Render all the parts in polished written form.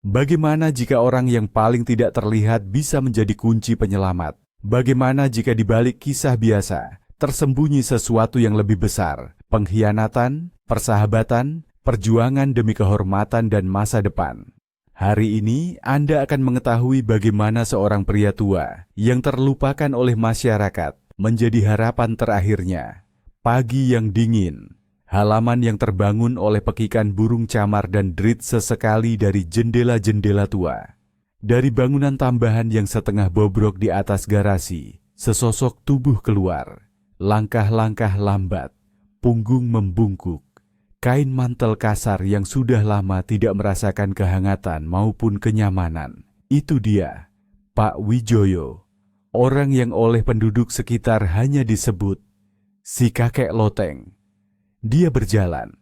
Bagaimana jika orang yang paling tidak terlihat bisa menjadi kunci penyelamat? Bagaimana jika di balik kisah biasa tersembunyi sesuatu yang lebih besar, pengkhianatan, persahabatan, perjuangan demi kehormatan dan masa depan? Hari ini Anda akan mengetahui bagaimana seorang pria tua yang terlupakan oleh masyarakat menjadi harapan terakhirnya. Pagi yang dingin, halaman yang terbangun oleh pekikan burung camar dan derit sesekali dari jendela-jendela tua. Dari bangunan tambahan yang setengah bobrok di atas garasi, sesosok tubuh keluar. Langkah-langkah lambat, punggung membungkuk. Kain mantel kasar yang sudah lama tidak merasakan kehangatan maupun kenyamanan. Itu dia, Pak Wijoyo. Orang yang oleh penduduk sekitar hanya disebut si kakek loteng. Dia berjalan.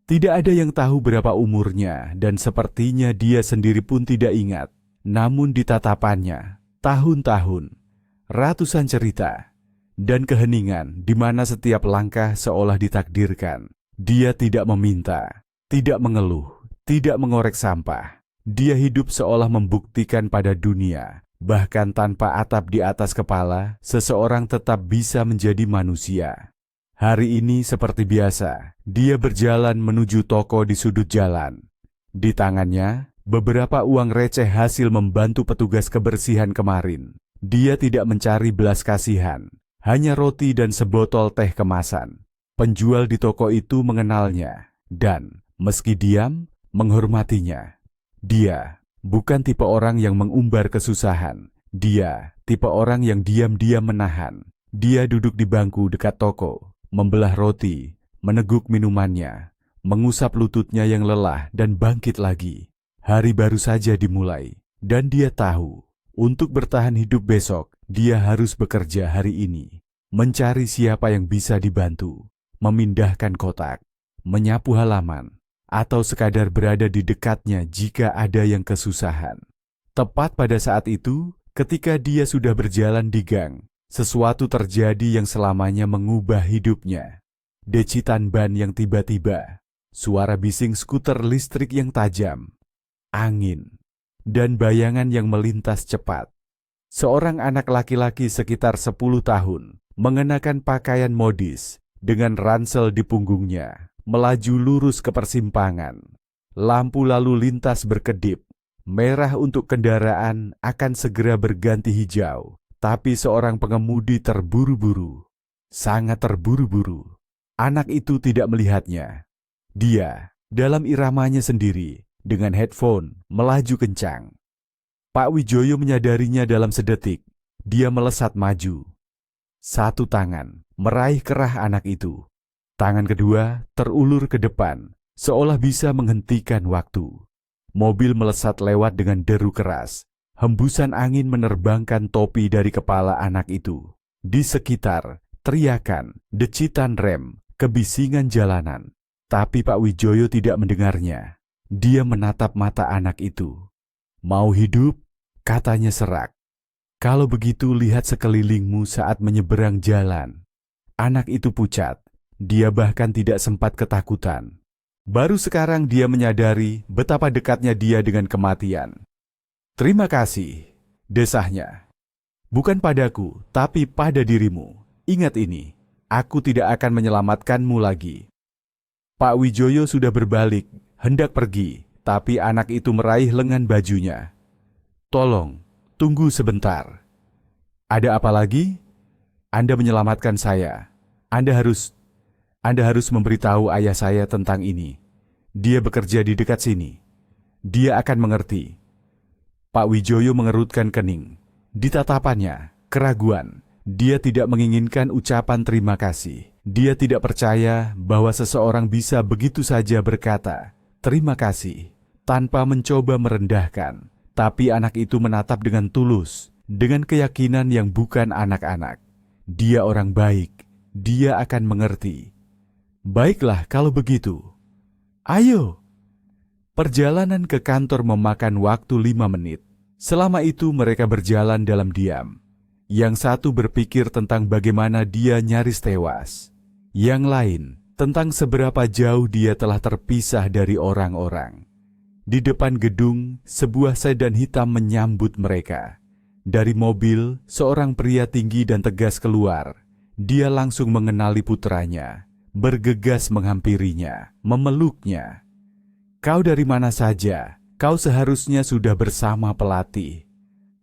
Tidak ada yang tahu berapa umurnya dan sepertinya dia sendiri pun tidak ingat. Namun di tatapannya, tahun-tahun, ratusan cerita, dan keheningan di mana setiap langkah seolah ditakdirkan. Dia tidak meminta, tidak mengeluh, tidak mengorek sampah. Dia hidup seolah membuktikan pada dunia, bahkan tanpa atap di atas kepala, seseorang tetap bisa menjadi manusia. Hari ini seperti biasa, dia berjalan menuju toko di sudut jalan. Di tangannya, beberapa uang receh hasil membantu petugas kebersihan kemarin. Dia tidak mencari belas kasihan, hanya roti dan sebotol teh kemasan. Penjual di toko itu mengenalnya, dan meski diam, menghormatinya. Dia bukan tipe orang yang mengumbar kesusahan. Dia tipe orang yang diam-diam menahan. Dia duduk di bangku dekat toko, membelah roti, meneguk minumannya, mengusap lututnya yang lelah dan bangkit lagi. Hari baru saja dimulai, dan dia tahu, untuk bertahan hidup besok, dia harus bekerja hari ini. Mencari siapa yang bisa dibantu, memindahkan kotak, menyapu halaman, atau sekadar berada di dekatnya jika ada yang kesusahan. Tepat pada saat itu, ketika dia sudah berjalan di gang, sesuatu terjadi yang selamanya mengubah hidupnya. Decitan ban yang tiba-tiba, suara bising skuter listrik yang tajam, angin, dan bayangan yang melintas cepat. Seorang anak laki-laki sekitar 10 tahun, mengenakan pakaian modis, dengan ransel di punggungnya, melaju lurus ke persimpangan. Lampu lalu lintas berkedip, merah untuk kendaraan akan segera berganti hijau. Tapi seorang pengemudi terburu-buru, sangat terburu-buru. Anak itu tidak melihatnya. Dia, dalam iramanya sendiri, dengan headphone, melaju kencang. Pak Wijoyo menyadarinya dalam sedetik. Dia melesat maju. Satu tangan meraih kerah anak itu. Tangan kedua terulur ke depan, seolah bisa menghentikan waktu. Mobil melesat lewat dengan deru keras. Hembusan angin menerbangkan topi dari kepala anak itu. Di sekitar, teriakan, decitan rem, kebisingan jalanan. Tapi Pak Wijoyo tidak mendengarnya. Dia menatap mata anak itu. Mau hidup? Katanya serak. Kalau begitu lihat sekelilingmu saat menyeberang jalan. Anak itu pucat. Dia bahkan tidak sempat ketakutan. Baru sekarang dia menyadari betapa dekatnya dia dengan kematian. Terima kasih, desahnya. Bukan padaku, tapi pada dirimu. Ingat ini, aku tidak akan menyelamatkanmu lagi. Pak Wijoyo sudah berbalik, hendak pergi, tapi anak itu meraih lengan bajunya. Tolong, tunggu sebentar. Ada apa lagi? Anda menyelamatkan saya. Anda harus memberitahu ayah saya tentang ini. Dia bekerja di dekat sini. Dia akan mengerti. Pak Wijoyo mengerutkan kening. Di tatapannya, keraguan. Dia tidak menginginkan ucapan terima kasih. Dia tidak percaya bahwa seseorang bisa begitu saja berkata, terima kasih, tanpa mencoba merendahkan. Tapi anak itu menatap dengan tulus, dengan keyakinan yang bukan anak-anak. Dia orang baik, dia akan mengerti. Baiklah kalau begitu. Ayo! Perjalanan ke kantor memakan waktu 5 menit. Selama itu mereka berjalan dalam diam. Yang satu berpikir tentang bagaimana dia nyaris tewas. Yang lain tentang seberapa jauh dia telah terpisah dari orang-orang. Di depan gedung, sebuah sedan hitam menyambut mereka. Dari mobil, seorang pria tinggi dan tegas keluar. Dia langsung mengenali putranya, bergegas menghampirinya, memeluknya. "Kau dari mana saja? Kau seharusnya sudah bersama pelatih."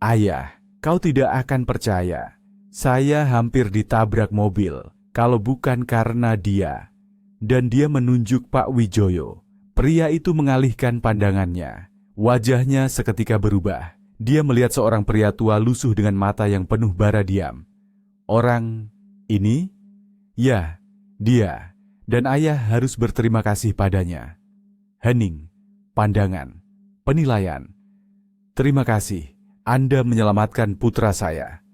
"Ayah, kau tidak akan percaya. Saya hampir ditabrak mobil, kalau bukan karena dia." Dan dia menunjuk Pak Wijoyo. Pria itu mengalihkan pandangannya. Wajahnya seketika berubah. Dia melihat seorang pria tua lusuh dengan mata yang penuh bara diam. "Orang ini?" "Ya, dia. Dan ayah harus berterima kasih padanya." Hening, pandangan, penilaian. "Terima kasih, Anda menyelamatkan putra saya."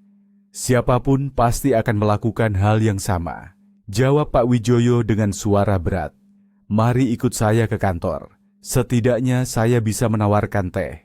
"Siapapun pasti akan melakukan hal yang sama," jawab Pak Wijoyo dengan suara berat. "Mari ikut saya ke kantor. Setidaknya saya bisa menawarkan teh."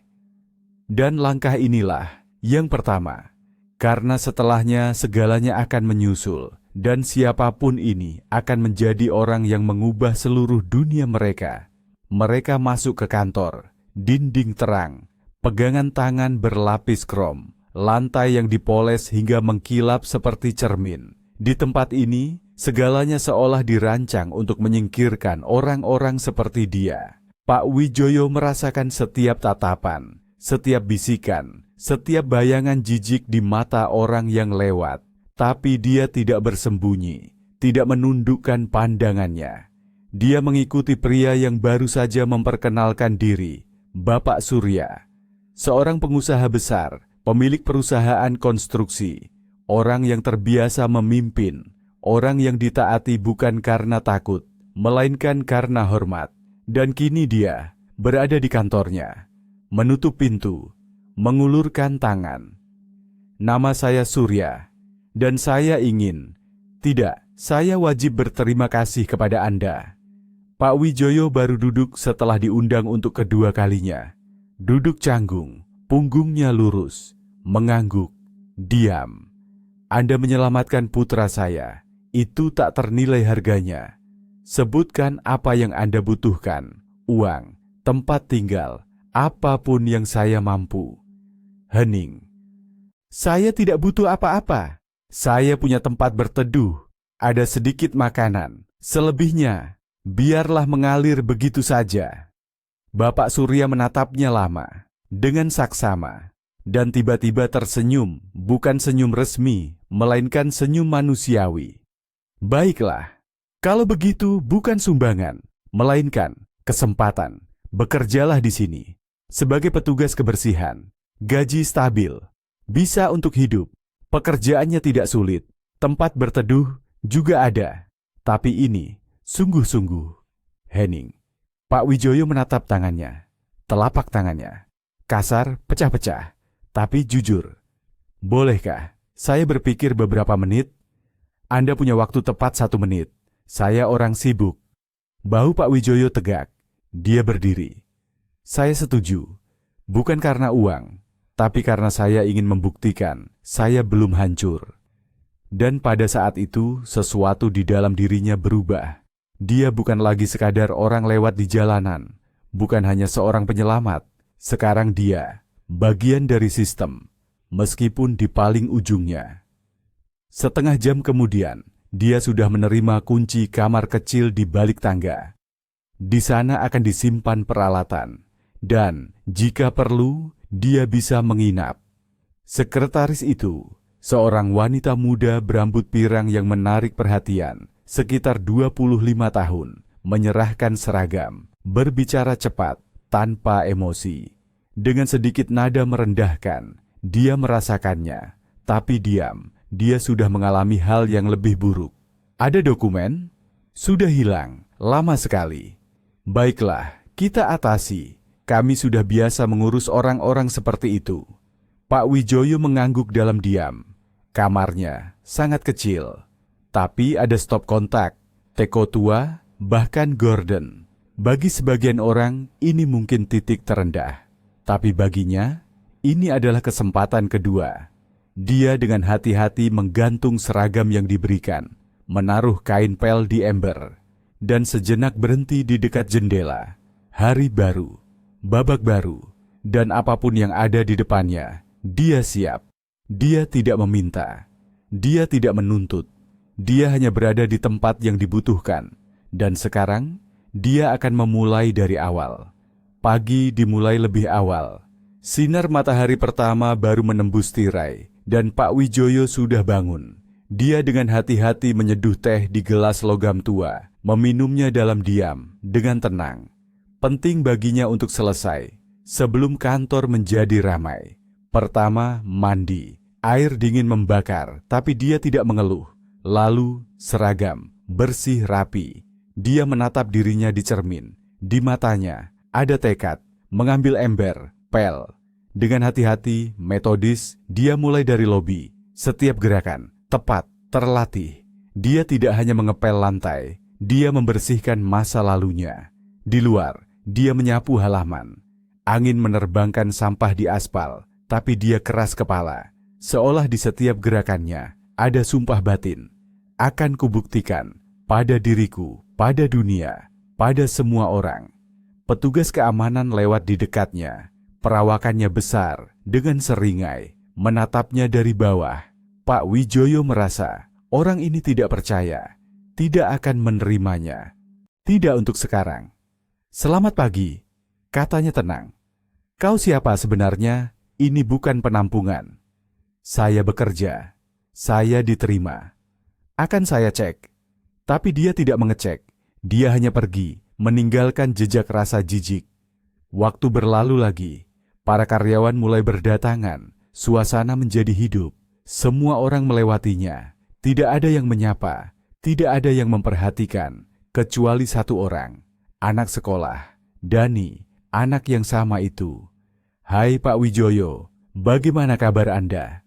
Dan langkah inilah yang pertama. Karena setelahnya segalanya akan menyusul. Dan siapapun ini akan menjadi orang yang mengubah seluruh dunia mereka. Mereka masuk ke kantor. Dinding terang. Pegangan tangan berlapis krom. Lantai yang dipoles hingga mengkilap seperti cermin. Di tempat ini, segalanya seolah dirancang untuk menyingkirkan orang-orang seperti dia. Pak Wijoyo merasakan setiap tatapan, setiap bisikan, setiap bayangan jijik di mata orang yang lewat. Tapi dia tidak bersembunyi, tidak menundukkan pandangannya. Dia mengikuti pria yang baru saja memperkenalkan diri, Bapak Surya. Seorang pengusaha besar, pemilik perusahaan konstruksi. Orang yang terbiasa memimpin. Orang yang ditaati bukan karena takut, melainkan karena hormat. Dan kini dia berada di kantornya, menutup pintu, mengulurkan tangan. "Nama saya Surya, dan saya saya wajib berterima kasih kepada Anda." Pak Wijoyo baru duduk setelah diundang untuk kedua kalinya. Duduk canggung, punggungnya lurus, mengangguk, diam. "Anda menyelamatkan putra saya. Itu tak ternilai harganya. Sebutkan apa yang Anda butuhkan, uang, tempat tinggal, apapun yang saya mampu." Hening. "Saya tidak butuh apa-apa. Saya punya tempat berteduh, ada sedikit makanan. Selebihnya, biarlah mengalir begitu saja." Bapak Surya menatapnya lama, dengan saksama, dan tiba-tiba tersenyum, bukan senyum resmi, melainkan senyum manusiawi. "Baiklah, kalau begitu bukan sumbangan, melainkan kesempatan. Bekerjalah di sini. Sebagai petugas kebersihan, gaji stabil, bisa untuk hidup. Pekerjaannya tidak sulit, tempat berteduh juga ada. Tapi ini sungguh-sungguh." Hening. Pak Wijoyo menatap tangannya, telapak tangannya. Kasar, pecah-pecah, tapi jujur. "Bolehkah saya berpikir beberapa menit?" "Anda punya waktu tepat 1 menit. Saya orang sibuk." Bahu Pak Wijoyo tegak. Dia berdiri. "Saya setuju. Bukan karena uang, tapi karena saya ingin membuktikan saya belum hancur." Dan pada saat itu, sesuatu di dalam dirinya berubah. Dia bukan lagi sekadar orang lewat di jalanan, bukan hanya seorang penyelamat. Sekarang dia bagian dari sistem, meskipun di paling ujungnya. Setengah jam kemudian, dia sudah menerima kunci kamar kecil di balik tangga. Di sana akan disimpan peralatan, dan jika perlu, dia bisa menginap. Sekretaris itu, seorang wanita muda berambut pirang yang menarik perhatian, sekitar 25 tahun, menyerahkan seragam, berbicara cepat, tanpa emosi. Dengan sedikit nada merendahkan, dia merasakannya, tapi diam, dia sudah mengalami hal yang lebih buruk. "Ada dokumen? Sudah hilang, lama sekali." "Baiklah, kita atasi. Kami sudah biasa mengurus orang-orang seperti itu." Pak Wijoyo mengangguk dalam diam. Kamarnya sangat kecil, tapi ada stop kontak, teko tua, bahkan gorden. Bagi sebagian orang, ini mungkin titik terendah. Tapi baginya, ini adalah kesempatan kedua. Dia dengan hati-hati menggantung seragam yang diberikan, menaruh kain pel di ember, dan sejenak berhenti di dekat jendela. Hari baru, babak baru, dan apapun yang ada di depannya, dia siap. Dia tidak meminta, dia tidak menuntut, dia hanya berada di tempat yang dibutuhkan, dan sekarang dia akan memulai dari awal. Pagi dimulai lebih awal. Sinar matahari pertama baru menembus tirai, dan Pak Wijoyo sudah bangun. Dia dengan hati-hati menyeduh teh di gelas logam tua, meminumnya dalam diam, dengan tenang. Penting baginya untuk selesai, sebelum kantor menjadi ramai. Pertama, mandi. Air dingin membakar, tapi dia tidak mengeluh. Lalu, seragam, bersih rapi. Dia menatap dirinya di cermin. Di matanya, ada tekad, mengambil ember, pel. Dengan hati-hati, metodis, dia mulai dari lobi. Setiap gerakan, tepat, terlatih. Dia tidak hanya mengepel lantai, dia membersihkan masa lalunya. Di luar, dia menyapu halaman. Angin menerbangkan sampah di aspal, tapi dia keras kepala. Seolah di setiap gerakannya, ada sumpah batin. Akan kubuktikan, pada diriku, pada dunia, pada semua orang. Petugas keamanan lewat di dekatnya. Perawakannya besar, dengan seringai, menatapnya dari bawah. Pak Wijoyo merasa, orang ini tidak percaya, tidak akan menerimanya. Tidak untuk sekarang. Selamat pagi, katanya tenang. Kau siapa sebenarnya? Ini bukan penampungan. Saya bekerja, saya diterima. Akan saya cek. Tapi dia tidak mengecek, dia hanya pergi, meninggalkan jejak rasa jijik. Waktu berlalu lagi. Para karyawan mulai berdatangan, suasana menjadi hidup. Semua orang melewatinya. Tidak ada yang menyapa, tidak ada yang memperhatikan, kecuali satu orang. Anak sekolah, Dani, anak yang sama itu. Hai Pak Wijoyo, bagaimana kabar Anda?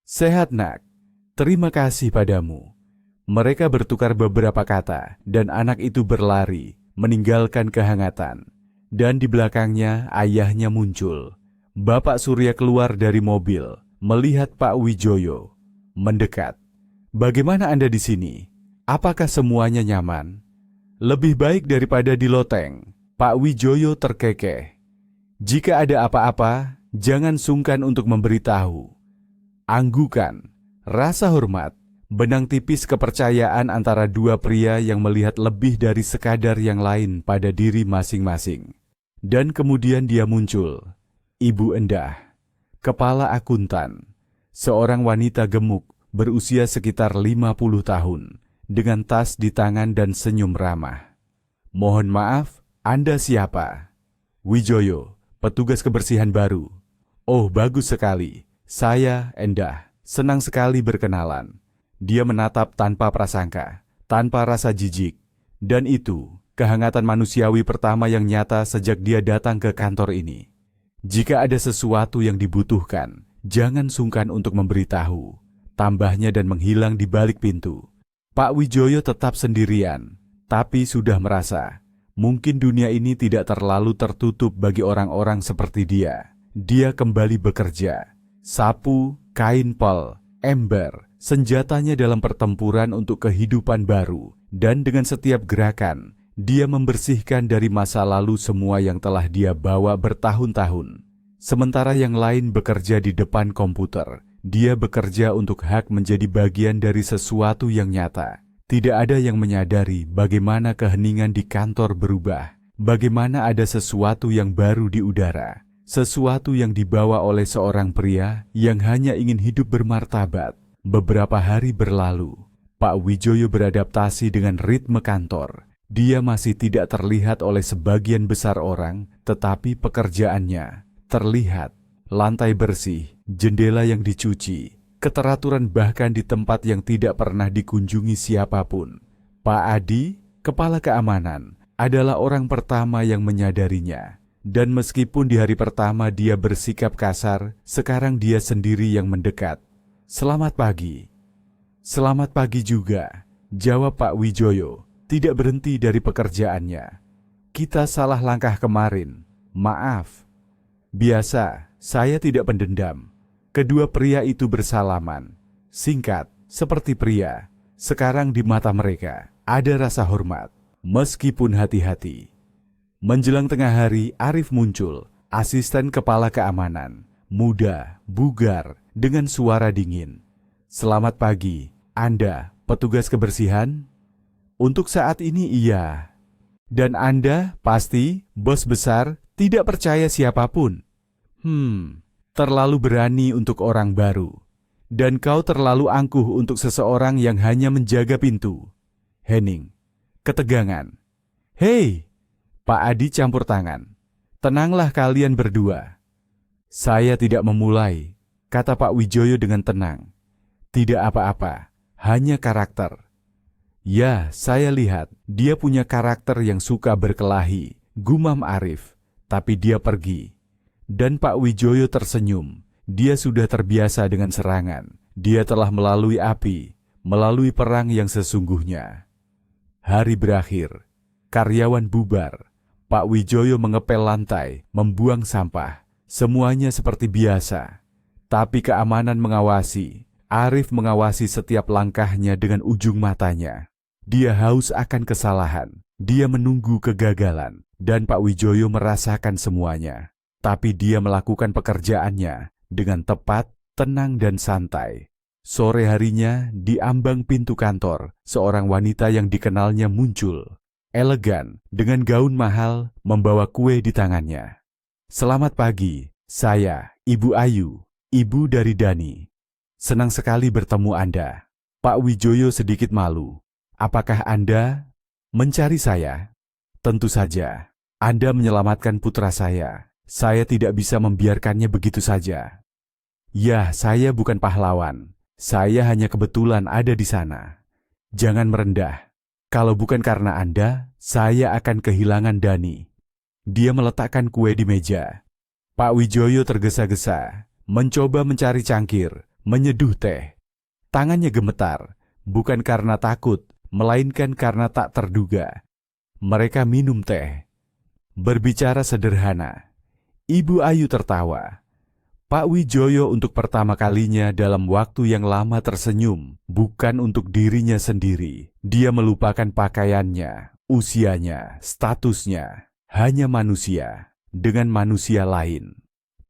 Sehat nak, terima kasih padamu. Mereka bertukar beberapa kata, dan anak itu berlari, meninggalkan kehangatan. Dan di belakangnya ayahnya muncul. Bapak Surya keluar dari mobil, melihat Pak Wijoyo. Mendekat. Bagaimana Anda di sini? Apakah semuanya nyaman? Lebih baik daripada di loteng. Pak Wijoyo terkekeh. Jika ada apa-apa, jangan sungkan untuk memberitahu. Anggukan, rasa hormat, benang tipis kepercayaan antara dua pria yang melihat lebih dari sekadar yang lain pada diri masing-masing. Dan kemudian dia muncul, Ibu Endah, kepala akuntan, seorang wanita gemuk berusia sekitar 50 tahun, dengan tas di tangan dan senyum ramah. Mohon maaf, Anda siapa? Wijoyo, petugas kebersihan baru. Oh, bagus sekali, saya Endah, senang sekali berkenalan. Dia menatap tanpa prasangka, tanpa rasa jijik. Dan itu, kehangatan manusiawi pertama yang nyata sejak dia datang ke kantor ini. Jika ada sesuatu yang dibutuhkan, jangan sungkan untuk memberitahu. Tambahnya dan menghilang di balik pintu. Pak Wijoyo tetap sendirian, tapi sudah merasa, mungkin dunia ini tidak terlalu tertutup bagi orang-orang seperti dia. Dia kembali bekerja. Sapu, kain pel, ember, senjatanya dalam pertempuran untuk kehidupan baru, dan dengan setiap gerakan, dia membersihkan dari masa lalu semua yang telah dia bawa bertahun-tahun. Sementara yang lain bekerja di depan komputer, dia bekerja untuk hak menjadi bagian dari sesuatu yang nyata. Tidak ada yang menyadari bagaimana keheningan di kantor berubah, bagaimana ada sesuatu yang baru di udara, sesuatu yang dibawa oleh seorang pria yang hanya ingin hidup bermartabat. Beberapa hari berlalu, Pak Wijoyo beradaptasi dengan ritme kantor. Dia masih tidak terlihat oleh sebagian besar orang, tetapi pekerjaannya terlihat. Lantai bersih, jendela yang dicuci, keteraturan bahkan di tempat yang tidak pernah dikunjungi siapapun. Pak Adi, kepala keamanan, adalah orang pertama yang menyadarinya. Dan meskipun di hari pertama dia bersikap kasar, sekarang dia sendiri yang mendekat. Selamat pagi. Selamat pagi juga, jawab Pak Wijoyo. Tidak berhenti dari pekerjaannya. Kita salah langkah kemarin. Maaf. Biasa, saya tidak pendendam. Kedua pria itu bersalaman. Singkat, seperti pria. Sekarang di mata mereka ada rasa hormat, meskipun hati-hati. Menjelang tengah hari, Arif muncul, asisten kepala keamanan, muda, bugar, dengan suara dingin. "Selamat pagi, Anda, petugas kebersihan?" "Untuk saat ini iya." "Dan Anda pasti, bos besar, tidak percaya siapapun." Terlalu berani untuk orang baru. Dan kau terlalu angkuh untuk seseorang yang hanya menjaga pintu." Hening. Ketegangan. "Hei!" Pak Adi campur tangan. "Tenanglah kalian berdua." "Saya tidak memulai," kata Pak Wijoyo dengan tenang. "Tidak apa-apa, hanya karakter." "Ya, saya lihat, dia punya karakter yang suka berkelahi," gumam Arif. "Tapi dia pergi." Dan Pak Wijoyo tersenyum. Dia sudah terbiasa dengan serangan. Dia telah melalui api, melalui perang yang sesungguhnya. Hari berakhir. Karyawan bubar. Pak Wijoyo mengepel lantai, membuang sampah. Semuanya seperti biasa. Tapi keamanan mengawasi. Arif mengawasi setiap langkahnya dengan ujung matanya. Dia haus akan kesalahan. Dia menunggu kegagalan. Dan Pak Wijoyo merasakan semuanya. Tapi dia melakukan pekerjaannya dengan tepat, tenang dan santai. Sore harinya, di ambang pintu kantor, seorang wanita yang dikenalnya muncul. Elegan, dengan gaun mahal, membawa kue di tangannya. "Selamat pagi, saya, Ibu Ayu, ibu dari Dani. Senang sekali bertemu Anda." Pak Wijoyo sedikit malu. "Apakah Anda mencari saya?" "Tentu saja. Anda menyelamatkan putra saya. Saya tidak bisa membiarkannya begitu saja." "Ya, saya bukan pahlawan. Saya hanya kebetulan ada di sana." "Jangan merendah. Kalau bukan karena Anda, saya akan kehilangan Dani." Dia meletakkan kue di meja. Pak Wijoyo tergesa-gesa, mencoba mencari cangkir, menyeduh teh. Tangannya gemetar, bukan karena takut, melainkan karena tak terduga. Mereka minum teh. Berbicara sederhana. Ibu Ayu tertawa. Pak Wijoyo untuk pertama kalinya dalam waktu yang lama tersenyum, bukan untuk dirinya sendiri. Dia melupakan pakaiannya, usianya, statusnya. Hanya manusia, dengan manusia lain.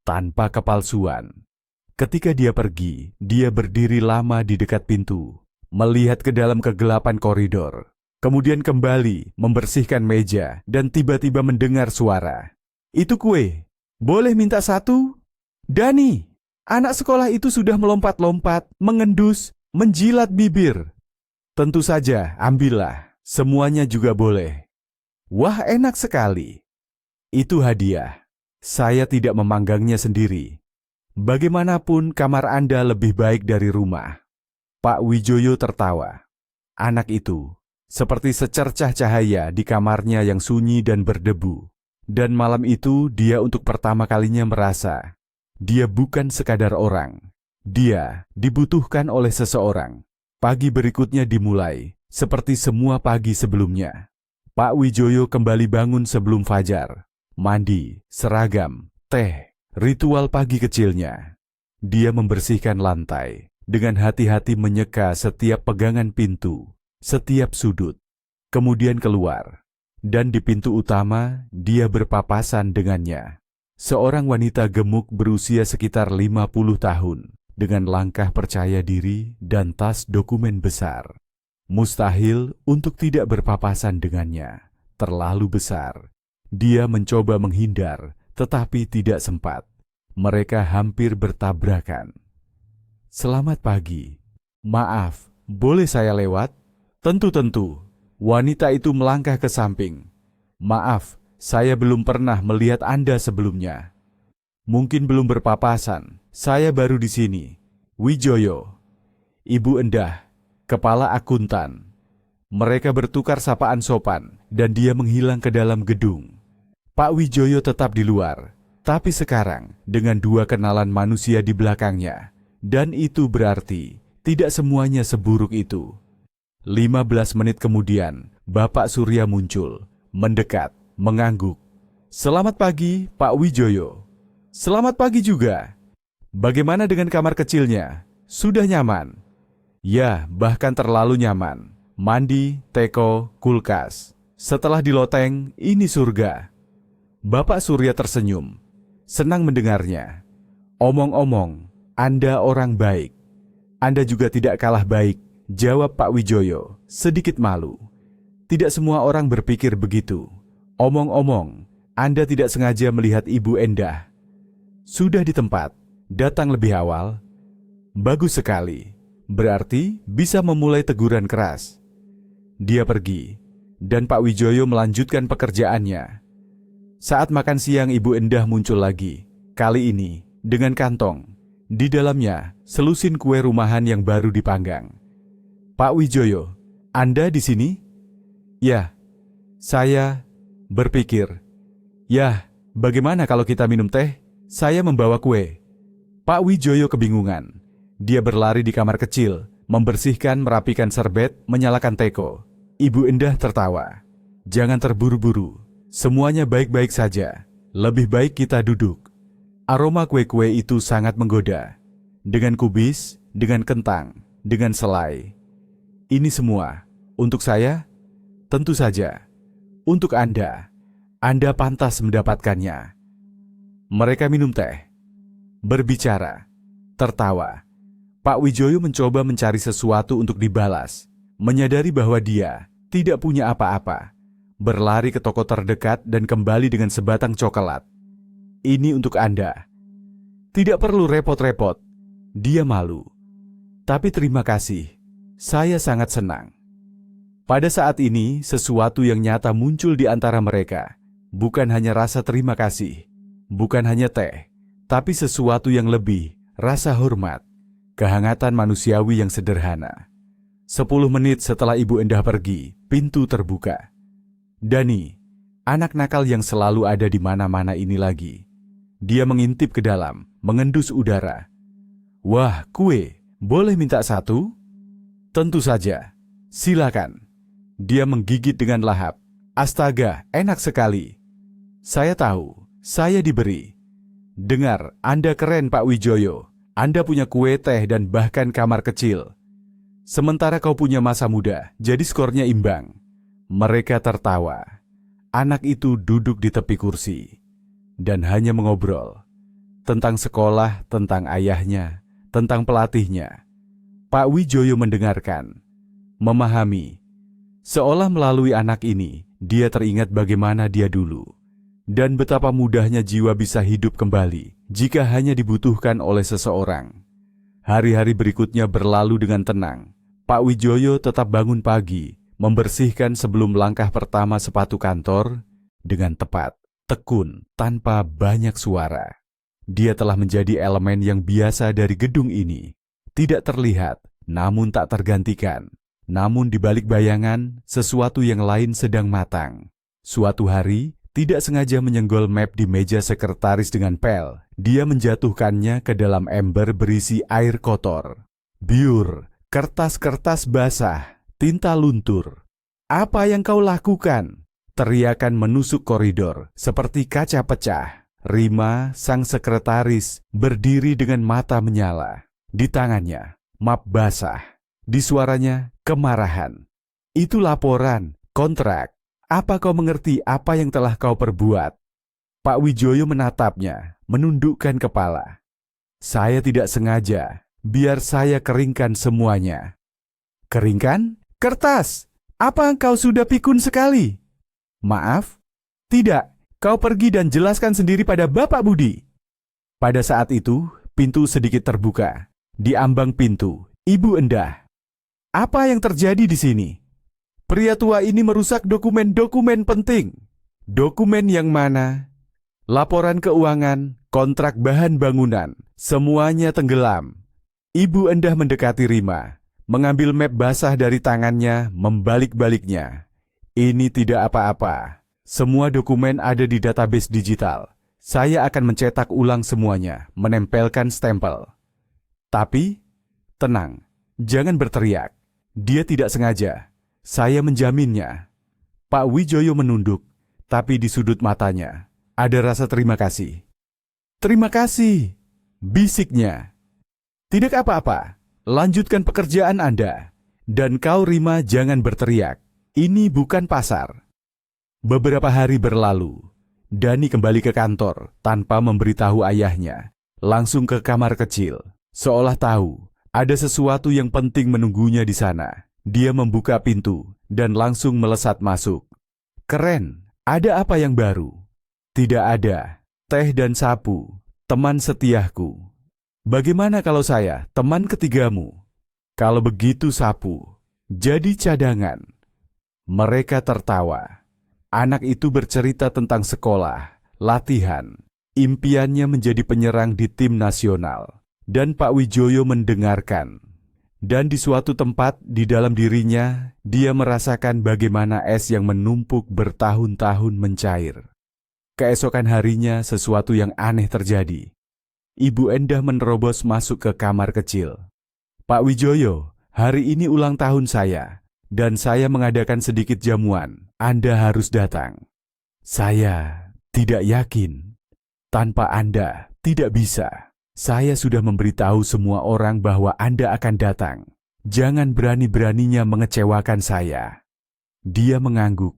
Tanpa kepalsuan. Ketika dia pergi, dia berdiri lama di dekat pintu, melihat ke dalam kegelapan koridor. Kemudian kembali, membersihkan meja, dan tiba-tiba mendengar suara. "Itu kue. Boleh minta satu?" "Dani!" Anak sekolah itu sudah melompat-lompat, mengendus, menjilat bibir. "Tentu saja, ambillah. Semuanya juga boleh." "Wah, enak sekali." "Itu hadiah. Saya tidak memanggangnya sendiri. Bagaimanapun kamar Anda lebih baik dari rumah." Pak Wijoyo tertawa. Anak itu, seperti secercah cahaya di kamarnya yang sunyi dan berdebu. Dan malam itu dia untuk pertama kalinya merasa, dia bukan sekadar orang. Dia dibutuhkan oleh seseorang. Pagi berikutnya dimulai, seperti semua pagi sebelumnya. Pak Wijoyo kembali bangun sebelum fajar. Mandi, seragam, teh, ritual pagi kecilnya. Dia membersihkan lantai, dengan hati-hati menyeka setiap pegangan pintu, setiap sudut. Kemudian keluar. Dan di pintu utama, dia berpapasan dengannya. Seorang wanita gemuk berusia sekitar 50 tahun, dengan langkah percaya diri dan tas dokumen besar. Mustahil untuk tidak berpapasan dengannya, terlalu besar. Dia mencoba menghindar, tetapi tidak sempat. Mereka hampir bertabrakan. "Selamat pagi. Maaf, boleh saya lewat?" "Tentu-tentu." Wanita itu melangkah ke samping. "Maaf, saya belum pernah melihat Anda sebelumnya." "Mungkin belum berpapasan, saya baru di sini." "Wijoyo." "Ibu Endah, kepala akuntan." Mereka bertukar sapaan sopan, dan dia menghilang ke dalam gedung. Pak Wijoyo tetap di luar, tapi sekarang dengan dua kenalan manusia di belakangnya. Dan itu berarti tidak semuanya seburuk itu. 15 menit kemudian, Bapak Surya muncul, mendekat, mengangguk. "Selamat pagi, Pak Wijoyo." "Selamat pagi juga." "Bagaimana dengan kamar kecilnya? Sudah nyaman?" "Ya, bahkan terlalu nyaman. Mandi, teko, kulkas. Setelah di loteng, ini surga." Bapak Surya tersenyum, senang mendengarnya. Omong-omong, Anda orang baik. Anda juga tidak kalah baik, jawab Pak Wijoyo, sedikit malu. Tidak semua orang berpikir begitu. Omong-omong, Anda tidak sengaja melihat Ibu Endah. Sudah di tempat, datang lebih awal. Bagus sekali, berarti bisa memulai teguran keras. Dia pergi, dan Pak Wijoyo melanjutkan pekerjaannya. Saat makan siang Ibu Endah muncul lagi, kali ini dengan kantong. Di dalamnya selusin kue rumahan yang baru dipanggang. Pak Wijoyo, Anda di sini? Ya, saya berpikir. Yah, bagaimana kalau kita minum teh? Saya membawa kue. Pak Wijoyo kebingungan. Dia berlari di kamar kecil, membersihkan, merapikan serbet, menyalakan teko. Ibu Endah tertawa. Jangan terburu-buru. Semuanya baik-baik saja. Lebih baik kita duduk. Aroma kue-kue itu sangat menggoda. Dengan kubis, dengan kentang, dengan selai. Ini semua untuk saya? Tentu saja. Untuk Anda. Anda pantas mendapatkannya. Mereka minum teh. Berbicara. Tertawa. Pak Wijoyo mencoba mencari sesuatu untuk dibalas. Menyadari bahwa dia tidak punya apa-apa. Berlari ke toko terdekat dan kembali dengan sebatang coklat. Ini untuk Anda. Tidak perlu repot-repot. Dia malu. Tapi terima kasih. Saya sangat senang. Pada saat ini, sesuatu yang nyata muncul di antara mereka. Bukan hanya rasa terima kasih. Bukan hanya teh. Tapi sesuatu yang lebih, rasa hormat. Kehangatan manusiawi yang sederhana. 10 menit setelah Ibu Endah pergi, pintu terbuka. Dani, anak nakal yang selalu ada di mana-mana ini lagi. Dia mengintip ke dalam, mengendus udara. Wah, kue, boleh minta satu? Tentu saja, silakan. Dia menggigit dengan lahap. Astaga, enak sekali. Saya tahu, saya diberi. Dengar, Anda keren Pak Wijoyo. Anda punya kue, teh, dan bahkan kamar kecil. Sementara kau punya masa muda, jadi skornya imbang. Mereka tertawa. Anak itu duduk di tepi kursi dan hanya mengobrol tentang sekolah, tentang ayahnya, tentang pelatihnya. Pak Wijoyo mendengarkan, memahami. Seolah melalui anak ini, dia teringat bagaimana dia dulu. Dan betapa mudahnya jiwa bisa hidup kembali jika hanya dibutuhkan oleh seseorang. Hari-hari berikutnya berlalu dengan tenang. Pak Wijoyo tetap bangun pagi, membersihkan sebelum langkah pertama sepatu kantor dengan tepat, tekun, tanpa banyak suara. Dia telah menjadi elemen yang biasa dari gedung ini. Tidak terlihat, namun tak tergantikan. Namun di balik bayangan, sesuatu yang lain sedang matang. Suatu hari, tidak sengaja menyenggol map di meja sekretaris dengan pel. Dia menjatuhkannya ke dalam ember berisi air kotor. Biur, kertas-kertas basah, tinta luntur. Apa yang kau lakukan? Teriakan menusuk koridor seperti kaca pecah. Rima, sang sekretaris, berdiri dengan mata menyala. Di tangannya, map basah. Di suaranya, kemarahan. Itu laporan, kontrak. Apa kau mengerti apa yang telah kau perbuat? Pak Wijoyo menatapnya, menundukkan kepala. Saya tidak sengaja, biar saya keringkan semuanya. Keringkan? Kertas! Apa engkau sudah pikun sekali? Maaf? Tidak, kau pergi dan jelaskan sendiri pada Bapak Budi. Pada saat itu, pintu sedikit terbuka. Di ambang pintu, Ibu Endah. Apa yang terjadi di sini? Pria tua ini merusak dokumen-dokumen penting. Dokumen yang mana? Laporan keuangan, kontrak bahan bangunan, semuanya tenggelam. Ibu Endah mendekati Rima, mengambil map basah dari tangannya, membalik-baliknya. Ini tidak apa-apa. Semua dokumen ada di database digital. Saya akan mencetak ulang semuanya, menempelkan stempel. Tapi, tenang, jangan berteriak. Dia tidak sengaja. Saya menjaminnya. Pak Wijoyo menunduk, tapi di sudut matanya ada rasa terima kasih. Terima kasih, bisiknya. Tidak apa-apa, lanjutkan pekerjaan Anda. Dan kau Rima jangan berteriak, ini bukan pasar. Beberapa hari berlalu. Dani kembali ke kantor tanpa memberitahu ayahnya. Langsung ke kamar kecil, seolah tahu ada sesuatu yang penting menunggunya di sana. Dia membuka pintu dan langsung melesat masuk. Keren, ada apa yang baru? Tidak ada. Teh dan sapu, teman setiaku. Bagaimana kalau saya, teman ketigamu? Kalau begitu sapu, jadi cadangan. Mereka tertawa. Anak itu bercerita tentang sekolah, latihan, impiannya menjadi penyerang di tim nasional. Dan Pak Wijoyo mendengarkan. Dan di suatu tempat di dalam dirinya, dia merasakan bagaimana es yang menumpuk bertahun-tahun mencair. Keesokan harinya sesuatu yang aneh terjadi. Ibu Endah menerobos masuk ke kamar kecil. Pak Wijoyo, hari ini ulang tahun saya. Dan saya mengadakan sedikit jamuan. Anda harus datang. Saya tidak yakin. Tanpa Anda, tidak bisa. Saya sudah memberitahu semua orang bahwa Anda akan datang. Jangan berani-beraninya mengecewakan saya. Dia mengangguk.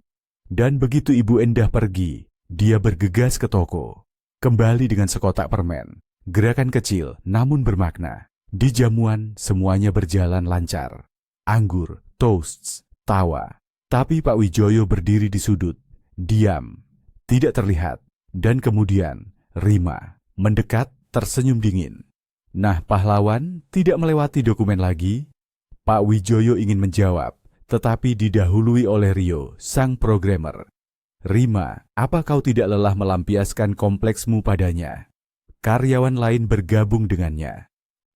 Dan begitu Ibu Endah pergi, dia bergegas ke toko. Kembali dengan sekotak permen. Gerakan kecil namun bermakna. Di jamuan semuanya berjalan lancar. Anggur, toasts, tawa. Tapi Pak Wijoyo berdiri di sudut, diam, tidak terlihat. Dan kemudian Rima mendekat, tersenyum dingin. Nah, pahlawan tidak melewati dokumen lagi? Pak Wijoyo ingin menjawab, tetapi didahului oleh Rio, sang programmer. Rima, apa kau tidak lelah melampiaskan kompleksmu padanya? Karyawan lain bergabung dengannya.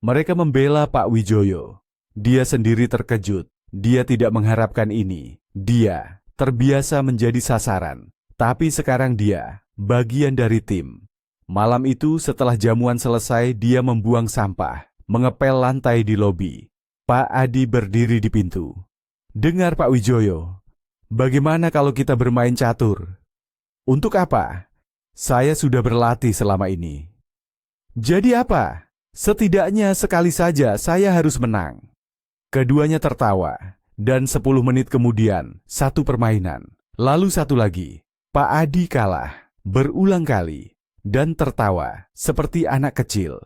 Mereka membela Pak Wijoyo. Dia sendiri terkejut. Dia tidak mengharapkan ini. Dia terbiasa menjadi sasaran. Tapi sekarang dia bagian dari tim. Malam itu setelah jamuan selesai, dia membuang sampah, mengepel lantai di lobi. Pak Adi berdiri di pintu. Dengar Pak Wijoyo, bagaimana kalau kita bermain catur? Untuk apa? Saya sudah berlatih selama ini. Jadi apa? Setidaknya sekali saja saya harus menang. Keduanya tertawa, dan 10 menit kemudian, satu permainan, lalu satu lagi. Pak Adi kalah, berulang kali, dan tertawa, seperti anak kecil.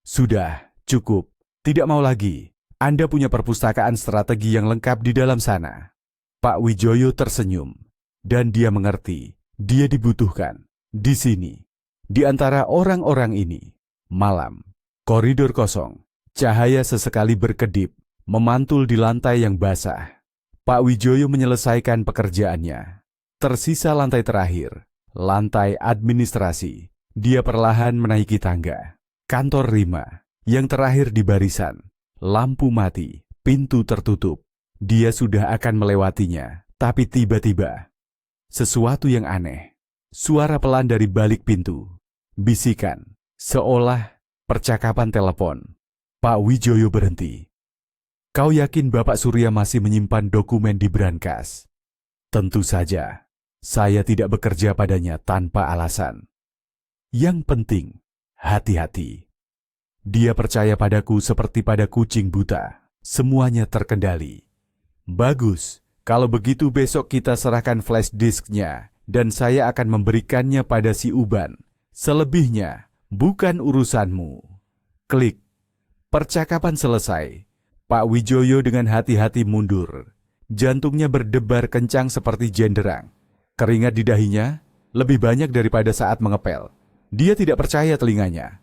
Sudah, cukup, tidak mau lagi. Anda punya perpustakaan strategi yang lengkap di dalam sana. Pak Wijoyo tersenyum, dan dia mengerti, dia dibutuhkan, di sini, di antara orang-orang ini. Malam, koridor kosong, cahaya sesekali berkedip, memantul di lantai yang basah. Pak Wijoyo menyelesaikan pekerjaannya. Tersisa lantai terakhir, lantai administrasi. Dia perlahan menaiki tangga. Kantor Rima, yang terakhir di barisan. Lampu mati, pintu tertutup. Dia sudah akan melewatinya, tapi tiba-tiba sesuatu yang aneh. Suara pelan dari balik pintu. Bisikan, seolah percakapan telepon. Pak Wijoyo berhenti. Kau yakin Bapak Surya masih menyimpan dokumen di brankas? Tentu saja, saya tidak bekerja padanya tanpa alasan. Yang penting, hati-hati. Dia percaya padaku seperti pada kucing buta. Semuanya terkendali. Bagus, kalau begitu besok kita serahkan flash disknya dan saya akan memberikannya pada si Uban. Selebihnya, bukan urusanmu. Klik. Percakapan selesai. Pak Wijoyo dengan hati-hati mundur. Jantungnya berdebar kencang seperti jenderang. Keringat di dahinya lebih banyak daripada saat mengepel. Dia tidak percaya telinganya.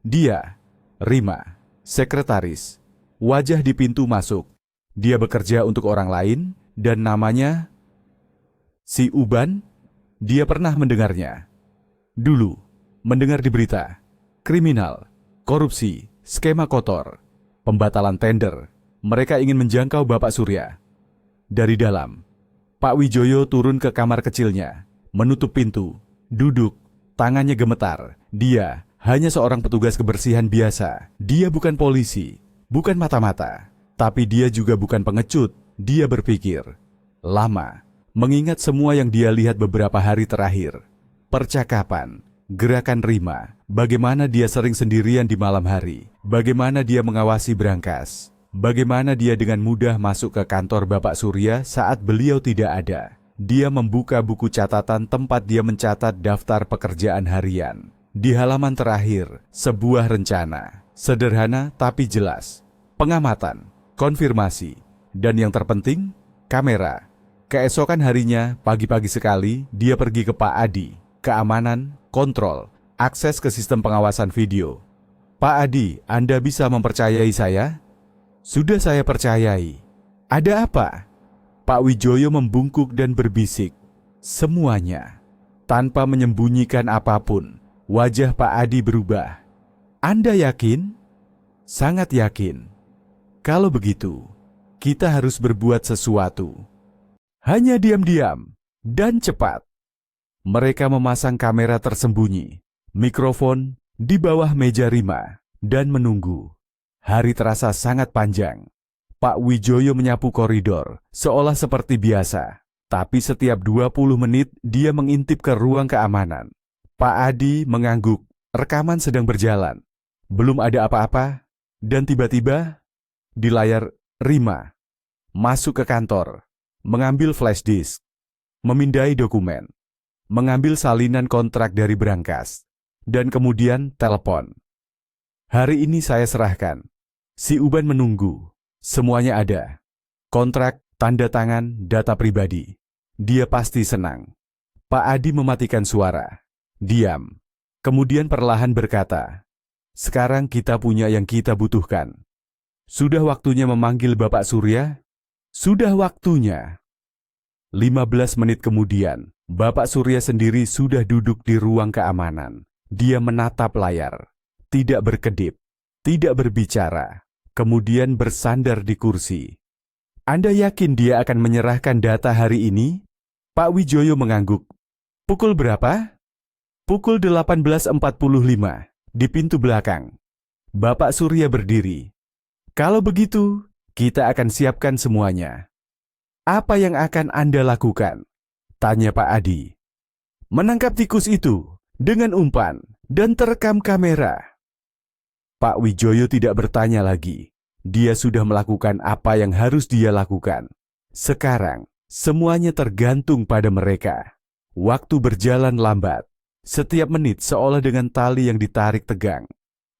Dia, Rima, sekretaris, wajah di pintu masuk. Dia bekerja untuk orang lain dan namanya si Uban. Dia pernah mendengarnya. Dulu, mendengar di berita. Kriminal, korupsi, skema kotor, pembatalan tender. Mereka ingin menjangkau Bapak Surya. Dari dalam, Pak Wijoyo turun ke kamar kecilnya, menutup pintu, duduk, tangannya gemetar. Dia hanya seorang petugas kebersihan biasa. Dia bukan polisi, bukan mata-mata, tapi dia juga bukan pengecut. Dia berpikir lama, mengingat semua yang dia lihat beberapa hari terakhir. Percakapan, gerakan Rima, bagaimana dia sering sendirian di malam hari, bagaimana dia mengawasi brankas. Bagaimana dia dengan mudah masuk ke kantor Bapak Surya saat beliau tidak ada. Dia membuka buku catatan tempat dia mencatat daftar pekerjaan harian. Di halaman terakhir, sebuah rencana. Sederhana tapi jelas. Pengamatan, konfirmasi, dan yang terpenting, kamera. Keesokan harinya, pagi-pagi sekali, dia pergi ke Pak Adi. Keamanan, kontrol, akses ke sistem pengawasan video. Pak Adi, Anda bisa mempercayai saya? Sudah saya percayai. Ada apa? Pak Wijoyo membungkuk dan berbisik. Semuanya. Tanpa menyembunyikan apapun, wajah Pak Adi berubah. Anda yakin? Sangat yakin. Kalau begitu, kita harus berbuat sesuatu. Hanya diam-diam dan cepat. Mereka memasang kamera tersembunyi, mikrofon di bawah meja Rima, dan menunggu. Hari terasa sangat panjang. Pak Wijoyo menyapu koridor, seolah seperti biasa. Tapi setiap 20 menit dia mengintip ke ruang keamanan. Pak Adi mengangguk, rekaman sedang berjalan. Belum ada apa-apa, dan tiba-tiba di layar Rima masuk ke kantor, mengambil flash disk, memindai dokumen, mengambil salinan kontrak dari berangkas, dan kemudian telepon. Hari ini saya serahkan. Si Uban menunggu. Semuanya ada. Kontrak, tanda tangan, data pribadi. Dia pasti senang. Pak Adi mematikan suara. Diam. Kemudian perlahan berkata, sekarang kita punya yang kita butuhkan. Sudah waktunya memanggil Bapak Surya? Sudah waktunya. 15 menit kemudian, Bapak Surya sendiri sudah duduk di ruang keamanan. Dia menatap layar. Tidak berkedip. Tidak berbicara. Kemudian bersandar di kursi. Anda yakin dia akan menyerahkan data hari ini? Pak Wijoyo mengangguk. Pukul berapa? Pukul 18.45, di pintu belakang. Bapak Surya berdiri. Kalau begitu, kita akan siapkan semuanya. Apa yang akan Anda lakukan? Tanya Pak Adi. Menangkap tikus itu, dengan umpan, dan terekam kamera. Pak Wijoyo tidak bertanya lagi. Dia sudah melakukan apa yang harus dia lakukan. Sekarang, semuanya tergantung pada mereka. Waktu berjalan lambat. Setiap menit seolah dengan tali yang ditarik tegang.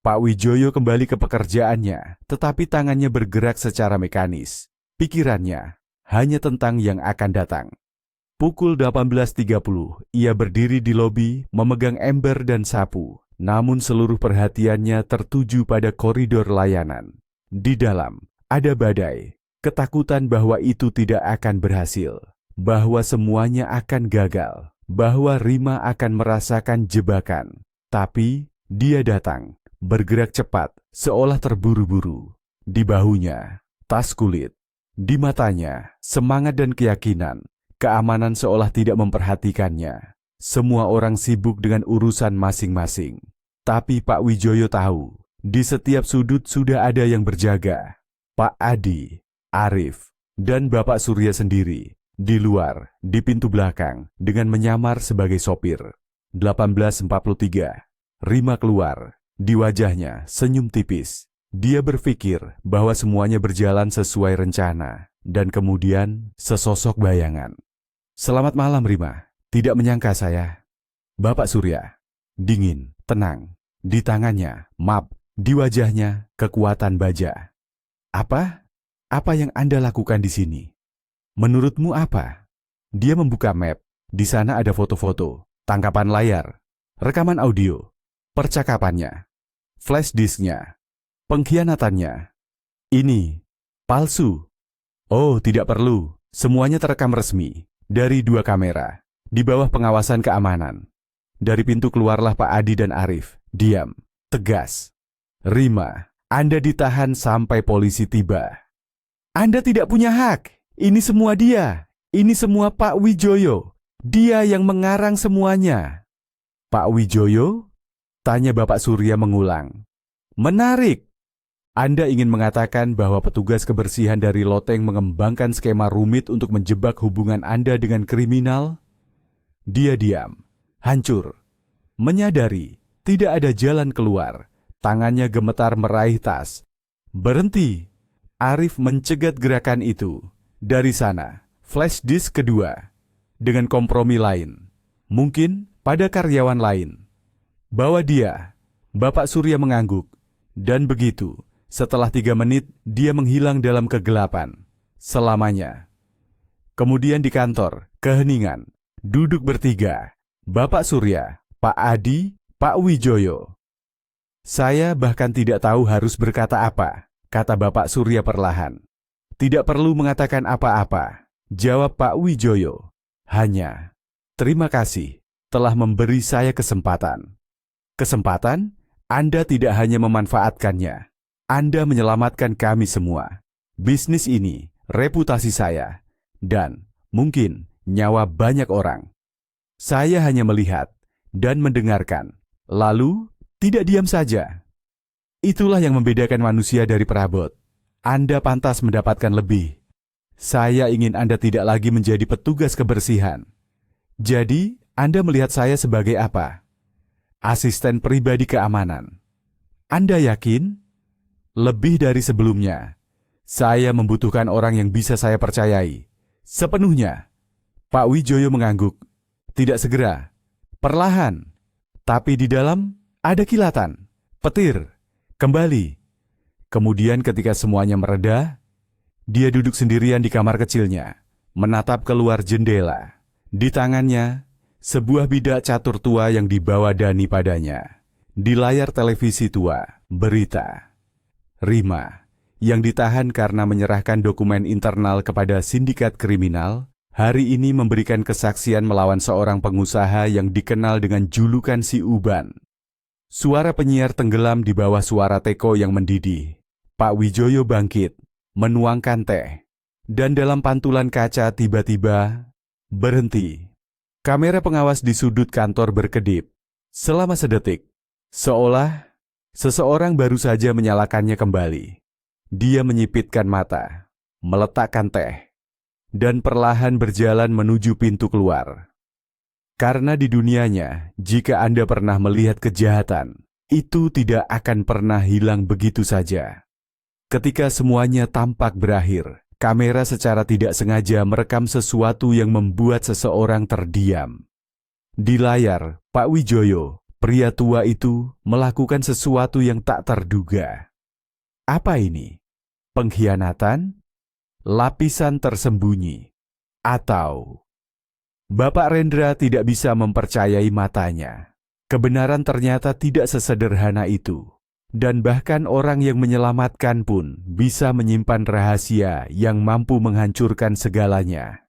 Pak Wijoyo kembali ke pekerjaannya, tetapi tangannya bergerak secara mekanis. Pikirannya hanya tentang yang akan datang. Pukul 18.30, ia berdiri di lobi, memegang ember dan sapu. Namun seluruh perhatiannya tertuju pada koridor layanan. Di dalam, ada badai, ketakutan bahwa itu tidak akan berhasil, bahwa semuanya akan gagal, bahwa Rima akan merasakan jebakan. Tapi, dia datang, bergerak cepat, seolah terburu-buru. Di bahunya, tas kulit. Di matanya, semangat dan keyakinan. Keamanan seolah tidak memperhatikannya. Semua orang sibuk dengan urusan masing-masing. Tapi Pak Wijoyo tahu, di setiap sudut sudah ada yang berjaga. Pak Adi, Arif, dan Bapak Surya sendiri, di luar, di pintu belakang, dengan menyamar sebagai sopir. 18.43, Rima keluar, di wajahnya senyum tipis. Dia berpikir bahwa semuanya berjalan sesuai rencana, dan kemudian sesosok bayangan. Selamat malam Rima, tidak menyangka saya. Bapak Surya, dingin, tenang. Di tangannya, map. Di wajahnya, kekuatan baja. Apa? Apa yang Anda lakukan di sini? Menurutmu apa? Dia membuka map. Di sana ada foto-foto, tangkapan layar, rekaman audio, percakapannya, flash disknya, pengkhianatannya. Ini palsu. Oh, tidak perlu. Semuanya terekam resmi. Dari 2 kamera. Di bawah pengawasan keamanan. Dari pintu keluarlah Pak Adi dan Arif. Diam. Tegas. Rima, Anda ditahan sampai polisi tiba. Anda tidak punya hak. Ini semua dia. Ini semua Pak Wijoyo. Dia yang mengarang semuanya. Pak Wijoyo? Tanya Bapak Surya mengulang. Menarik. Anda ingin mengatakan bahwa petugas kebersihan dari loteng mengembangkan skema rumit untuk menjebak hubungan Anda dengan kriminal? Dia diam, hancur, menyadari tidak ada jalan keluar. Tangannya gemetar meraih tas. Berhenti. Arif mencegat gerakan itu. Dari sana, flash disk kedua. dengan kompromi lain, mungkin pada karyawan lain. Bahwa dia, Bapak Surya mengangguk, dan begitu, setelah 3 menit dia menghilang dalam kegelapan, selamanya. Kemudian di kantor, keheningan, duduk bertiga, Bapak Surya, Pak Adi, Pak Wijoyo. Saya bahkan tidak tahu harus berkata apa, kata Bapak Surya perlahan. Tidak perlu mengatakan apa-apa, jawab Pak Wijoyo. Hanya, terima kasih telah memberi saya kesempatan. Kesempatan? Anda tidak hanya memanfaatkannya, Anda menyelamatkan kami semua. Bisnis ini, reputasi saya, dan mungkin nyawa banyak orang. Saya hanya melihat dan mendengarkan, lalu tidak diam saja. Itulah yang membedakan manusia dari perabot. Anda pantas mendapatkan lebih. Saya ingin Anda tidak lagi menjadi petugas kebersihan. Jadi, Anda melihat saya sebagai apa? Asisten pribadi keamanan. Anda yakin? Lebih dari sebelumnya. Saya membutuhkan orang yang bisa saya percayai. Sepenuhnya. Pak Wijoyo mengangguk. Tidak segera. Perlahan. Tapi di dalam ada kilatan. Petir. Kembali. Kemudian ketika semuanya mereda, dia duduk sendirian di kamar kecilnya, menatap keluar jendela. Di tangannya, sebuah bidak catur tua yang dibawa Dani padanya. Di layar televisi tua, berita. Rima, yang ditahan karena menyerahkan dokumen internal kepada sindikat kriminal, hari ini memberikan kesaksian melawan seorang pengusaha yang dikenal dengan julukan si Uban. Suara penyiar tenggelam di bawah suara teko yang mendidih. Pak Wijoyo bangkit, menuangkan teh, dan dalam pantulan kaca tiba-tiba berhenti. Kamera pengawas di sudut kantor berkedip selama sedetik, seolah seseorang baru saja menyalakannya kembali. Dia menyipitkan mata, meletakkan teh, dan perlahan berjalan menuju pintu keluar. Karena di dunianya, jika Anda pernah melihat kejahatan, itu tidak akan pernah hilang begitu saja. Ketika semuanya tampak berakhir, kamera secara tidak sengaja merekam sesuatu yang membuat seseorang terdiam. Di layar, Pak Wijoyo, pria tua itu, melakukan sesuatu yang tak terduga. Apa ini? Pengkhianatan? Lapisan tersembunyi? Atau Bapak Rendra tidak bisa mempercayai matanya. Kebenaran ternyata tidak sesederhana itu. Dan bahkan orang yang menyelamatkan pun bisa menyimpan rahasia yang mampu menghancurkan segalanya.